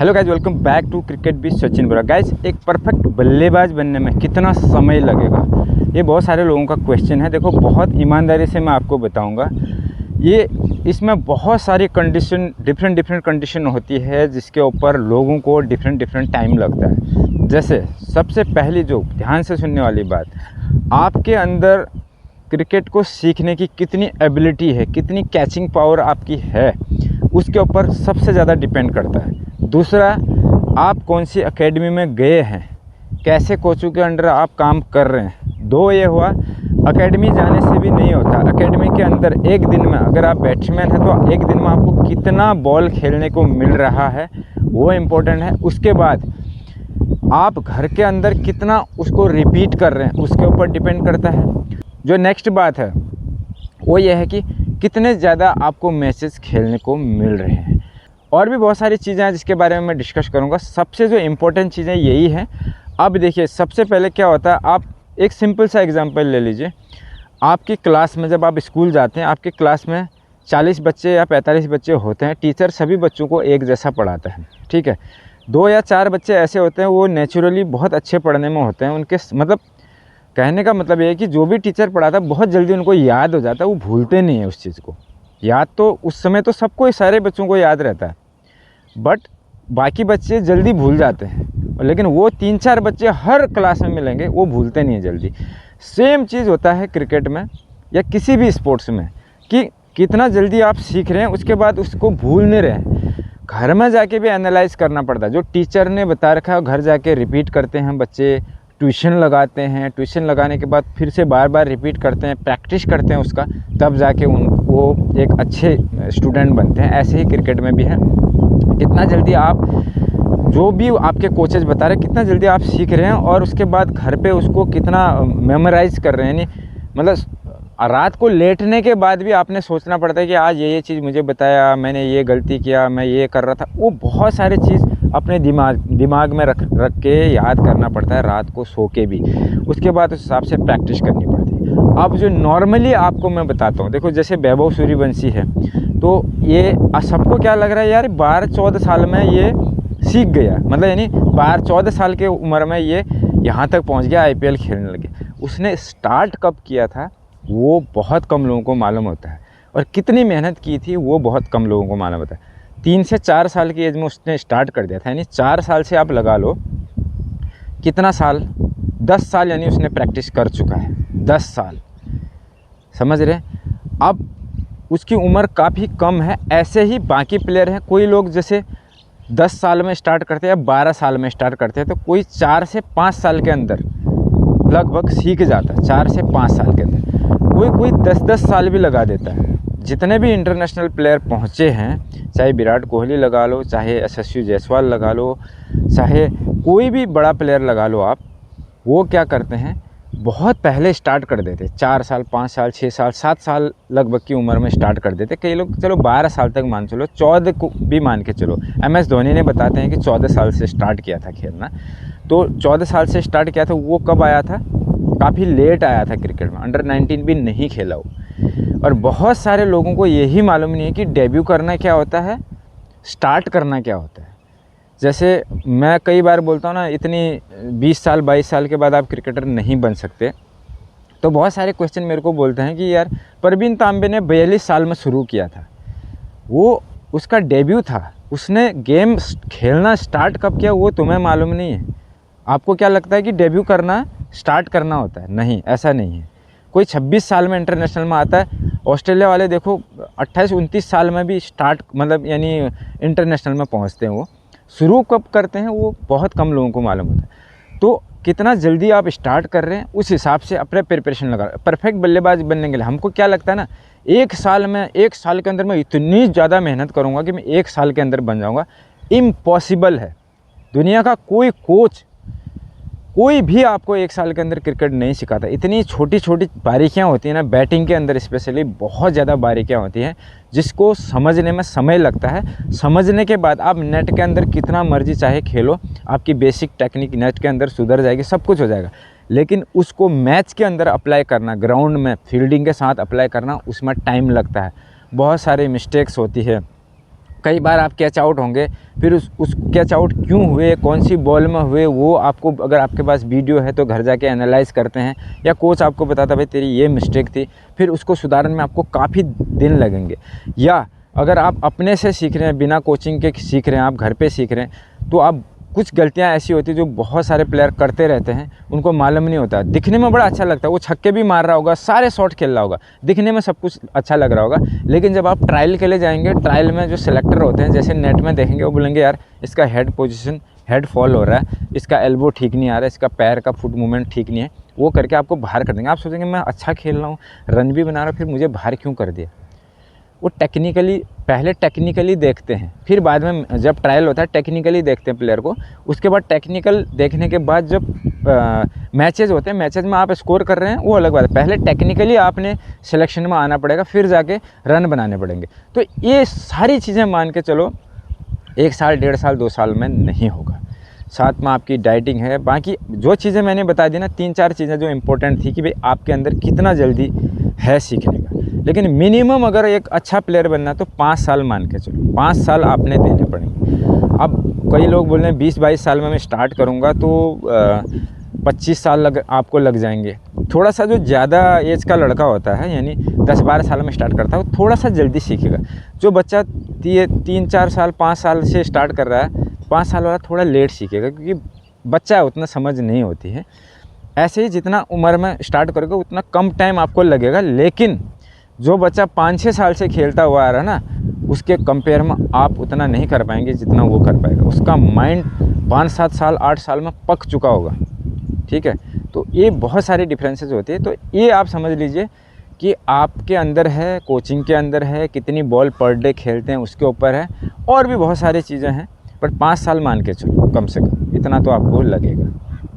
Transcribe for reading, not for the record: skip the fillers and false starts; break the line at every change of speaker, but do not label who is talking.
Hello guys, welcome back to cricket with Sachin Bora. Guys, एक perfect बल्लेबाज बनने में कितना समय लगेगा, ये बहुत सारे लोगों का क्वेश्चन है। देखो, बहुत ईमानदारी से मैं आपको बताऊंगा। इसमें बहुत सारी कंडीशन, डिफरेंट कंडीशन होती है, जिसके ऊपर लोगों को डिफरेंट टाइम लगता है। जैसे सबसे पहली, जो ध्यान से सुनने वाली बात, आपके अंदर क्रिकेट को सीखने की कितनी एबिलिटी है, कितनी कैचिंग पावर आपकी है, उसके ऊपर सबसे ज़्यादा डिपेंड करता है। दूसरा, आप कौन सी एकेडमी में गए हैं, कैसे कोचों के अंडर आप काम कर रहे हैं। दो ये हुआ, एकेडमी जाने से भी नहीं होता। एकेडमी के अंदर एक दिन में, अगर आप बैट्समैन हैं तो एक दिन में आपको कितना बॉल खेलने को मिल रहा है, वो इम्पोर्टेंट है। उसके बाद आप घर के अंदर कितना उसको रिपीट कर रहे हैं, उसके ऊपर डिपेंड करता है। जो नेक्स्ट बात है वो ये है कि कितने ज़्यादा आपको मैचेस खेलने को मिल रहे हैं। और भी बहुत सारी चीज़ें हैं जिसके बारे में मैं डिस्कस करूंगा। सबसे जो इम्पोर्टेंट चीज़ें यही हैं। अब देखिए, सबसे पहले क्या होता है, आप एक सिंपल सा एग्जांपल ले लीजिए। आपकी क्लास में, जब आप स्कूल जाते हैं, आपकी क्लास में 40 बच्चे या 45 बच्चे होते हैं। टीचर सभी बच्चों को एक जैसा पढ़ाता है, ठीक है। 2 या 4 बच्चे ऐसे होते हैं, वो नेचुरली बहुत अच्छे पढ़ने में होते हैं। उनके मतलब कहने का मतलब ये है कि जो भी टीचर पढ़ाता है बहुत जल्दी उनको याद हो जाता है, वो भूलते नहीं है उस चीज़ को। याद तो उस समय तो सबको, सारे बच्चों को याद रहता है, बट बाकी बच्चे जल्दी भूल जाते हैं। लेकिन वो 3-4 बच्चे हर क्लास में मिलेंगे, वो भूलते नहीं हैं जल्दी। सेम चीज़ होता है क्रिकेट में या किसी भी स्पोर्ट्स में, कि कितना जल्दी आप सीख रहे हैं, उसके बाद उसको भूल नहीं रहे हैं। घर में जाके भी एनालाइज करना पड़ता है। जो टीचर ने बता रखा है घर जाके रिपीट करते हैं बच्चे, ट्यूशन लगाते हैं, ट्यूशन लगाने के बाद फिर से बार बार रिपीट करते हैं, प्रैक्टिस करते हैं उसका, तब जाके वो एक अच्छे स्टूडेंट बनते हैं। ऐसे ही क्रिकेट में भी है। कितना जल्दी आप, जो भी आपके कोचेज बता रहे हैं, कितना जल्दी आप सीख रहे हैं, और उसके बाद घर पे उसको कितना मेमोराइज कर रहे हैं। यानी मतलब रात को लेटने के बाद भी आपने सोचना पड़ता है कि आज ये चीज़ मुझे बताया, मैंने ये गलती किया, मैं ये कर रहा था। वो बहुत सारी चीज़ अपने दिमाग में रख के याद करना पड़ता है, रात को सो के भी। उसके बाद उस हिसाब से प्रैक्टिस करनी पड़ती है। अब जो नॉर्मली आपको मैं बताता हूँ, देखो जैसे वैभव सूर्यवंशी है, तो ये सबको क्या लग रहा है, यार 12-14 साल में ये सीख गया, मतलब यानी 12-14 साल के उम्र में ये यहाँ तक पहुँच गया, IPL खेलने लगे। उसने स्टार्ट कब किया था वो बहुत कम लोगों को मालूम होता है, और कितनी मेहनत की थी वो बहुत कम लोगों को मालूम होता है। 3 से 4 साल की एज में उसने स्टार्ट कर दिया था। यानी 4 साल से आप लगा लो कितना साल, 10 साल, यानी उसने प्रैक्टिस कर चुका है। 10 साल, समझ रहे हैं। अब उसकी उम्र काफ़ी कम है। ऐसे ही बाकी प्लेयर हैं। कोई लोग जैसे 10 साल में स्टार्ट करते हैं या 12 साल में स्टार्ट करते हैं, तो कोई 4 से 5 साल के अंदर लगभग सीख जाता है। 4 से 5 साल के अंदर कोई 10-10 साल भी लगा देता है। जितने भी इंटरनेशनल प्लेयर पहुँचे हैं, चाहे विराट कोहली लगा लो, चाहे यशस्वी जायसवाल लगा लो, चाहे कोई भी बड़ा प्लेयर लगा लो आप, वो क्या करते हैं, बहुत पहले स्टार्ट कर देते। 4 साल, 5 साल, 6 साल, 7 साल लगभग की उम्र में स्टार्ट कर देते। कई लोग चलो 12 साल तक मान चलो, 14 को भी मान के चलो। MS धोनी ने बताते हैं कि 14 साल से स्टार्ट किया था खेलना। तो 14 साल से स्टार्ट किया था। वो कब आया था, काफ़ी लेट आया था क्रिकेट में, अंडर-19 भी नहीं खेला वो। और बहुत सारे लोगों को यही मालूम नहीं है कि डेब्यू करना क्या होता है, स्टार्ट करना क्या होता है। जैसे मैं कई बार बोलता हूँ ना, इतनी 20 साल 22 साल के बाद आप क्रिकेटर नहीं बन सकते। तो बहुत सारे क्वेश्चन मेरे को बोलते हैं कि यार प्रवीण तांबे ने 42 साल में शुरू किया था, वो उसका डेब्यू था, उसने गेम खेलना स्टार्ट कब किया वो तुम्हें मालूम नहीं है। आपको क्या लगता है कि डेब्यू करना स्टार्ट करना होता है? नहीं, ऐसा नहीं है। कोई 26 साल में इंटरनेशनल में आता है। ऑस्ट्रेलिया वाले देखो 28-29 साल में भी स्टार्ट, मतलब यानी इंटरनेशनल में पहुंचते हैं। वो शुरू कब करते हैं वो बहुत कम लोगों को मालूम होता है। तो कितना जल्दी आप स्टार्ट कर रहे हैं, उस हिसाब से अपने प्रिपरेशन लगा। परफेक्ट बल्लेबाज बनने के लिए हमको क्या लगता है ना, 1 साल के अंदर मैं इतनी ज़्यादा मेहनत करूँगा कि मैं 1 साल के अंदर बन जाऊँगा। इम्पॉसिबल है। दुनिया का कोई कोच, कोई भी आपको 1 साल के अंदर क्रिकेट नहीं सिखाता। इतनी छोटी छोटी बारीकियां होती हैं ना, बैटिंग के अंदर स्पेशली बहुत ज़्यादा बारीकियां होती हैं, जिसको समझने में समय लगता है। समझने के बाद आप नेट के अंदर कितना मर्जी चाहे खेलो, आपकी बेसिक टेक्निक नेट के अंदर सुधर जाएगी, सब कुछ हो जाएगा। लेकिन उसको मैच के अंदर अप्लाई करना, ग्राउंड में फील्डिंग के साथ अप्लाई करना, उसमें टाइम लगता है। बहुत सारे मिस्टेक्स होती है, कई बार आप कैच आउट होंगे, फिर उस कैच आउट क्यों हुए, कौन सी बॉल में हुए, वो आपको अगर आपके पास वीडियो है तो घर जाके एनालाइज़ करते हैं, या कोच आपको बताता भाई तेरी ये मिस्टेक थी, फिर उसको सुधारने में आपको काफ़ी दिन लगेंगे। या अगर आप अपने से सीख रहे हैं, बिना कोचिंग के सीख रहे हैं, आप घर पे सीख रहे हैं, तो आप कुछ गलतियां ऐसी होती हैं जो बहुत सारे प्लेयर करते रहते हैं, उनको मालूम नहीं होता। दिखने में बड़ा अच्छा लगता है, वो छक्के भी मार रहा होगा, सारे शॉट खेल रहा होगा, दिखने में सब कुछ अच्छा लग रहा होगा, लेकिन जब आप ट्रायल के लिए जाएंगे, ट्रायल में जो सिलेक्टर होते हैं, जैसे नेट में देखेंगे, वो बोलेंगे यार इसका हेड पोजीशन, हेड फॉल हो रहा है, इसका एल्बो ठीक नहीं आ रहा है, इसका पैर का फुट मूवमेंट ठीक नहीं है, वो करके आपको बाहर कर देंगे। आप सोचेंगे मैं अच्छा खेल रहा हूँ, रन भी बना रहा हूँ, फिर मुझे बाहर क्यों कर दिया। वो टेक्निकली, पहले टेक्निकली देखते हैं, फिर बाद में जब ट्रायल होता है टेक्निकली देखते हैं प्लेयर को, उसके बाद टेक्निकल देखने के बाद जब मैचेस होते हैं, मैचेस में आप स्कोर कर रहे हैं वो अलग बात है, पहले टेक्निकली आपने सिलेक्शन में आना पड़ेगा, फिर जाके रन बनाने पड़ेंगे। तो ये सारी चीज़ें मान के चलो 1 साल, 1.5 साल, 2 साल में नहीं होगा। साथ में आपकी डाइटिंग है, बाकी जो चीज़ें मैंने बता दी ना, 3-4 चीज़ें जो इंपॉर्टेंट थी कि भाई आपके अंदर कितना जल्दी है सीखने का। लेकिन मिनिमम अगर एक अच्छा प्लेयर बनना तो 5 साल मान के चलो, 5 साल आपने देने पड़ेंगे। अब कई लोग बोल रहे हैं 20-22 साल में मैं स्टार्ट करूँगा तो 25 साल आपको लग जाएंगे। थोड़ा सा जो ज़्यादा एज का लड़का होता है, यानी 10-12 साल में स्टार्ट करता है, वो थोड़ा सा जल्दी सीखेगा। जो बच्चा 3-4 साल, 5 साल से स्टार्ट कर रहा है, 5 साल वाला थोड़ा लेट सीखेगा, क्योंकि बच्चा है, उतना समझ नहीं होती है। ऐसे ही जितना उम्र में स्टार्ट करोगे उतना कम टाइम आपको लगेगा, लेकिन जो बच्चा 5-6 साल से खेलता हुआ आ रहा है ना, उसके कंपेयर में आप उतना नहीं कर पाएंगे जितना वो कर पाएगा। उसका माइंड 5-7 साल, 8 साल में पक चुका होगा, ठीक है। तो ये बहुत सारी डिफरेंसेस होती है। तो ये आप समझ लीजिए कि आपके अंदर है, कोचिंग के अंदर है, कितनी बॉल पर डे खेलते हैं उसके ऊपर है, और भी बहुत सारी चीज़ें हैं, पर 5 साल मान के चलो कम से कम, इतना तो आपको लगेगा।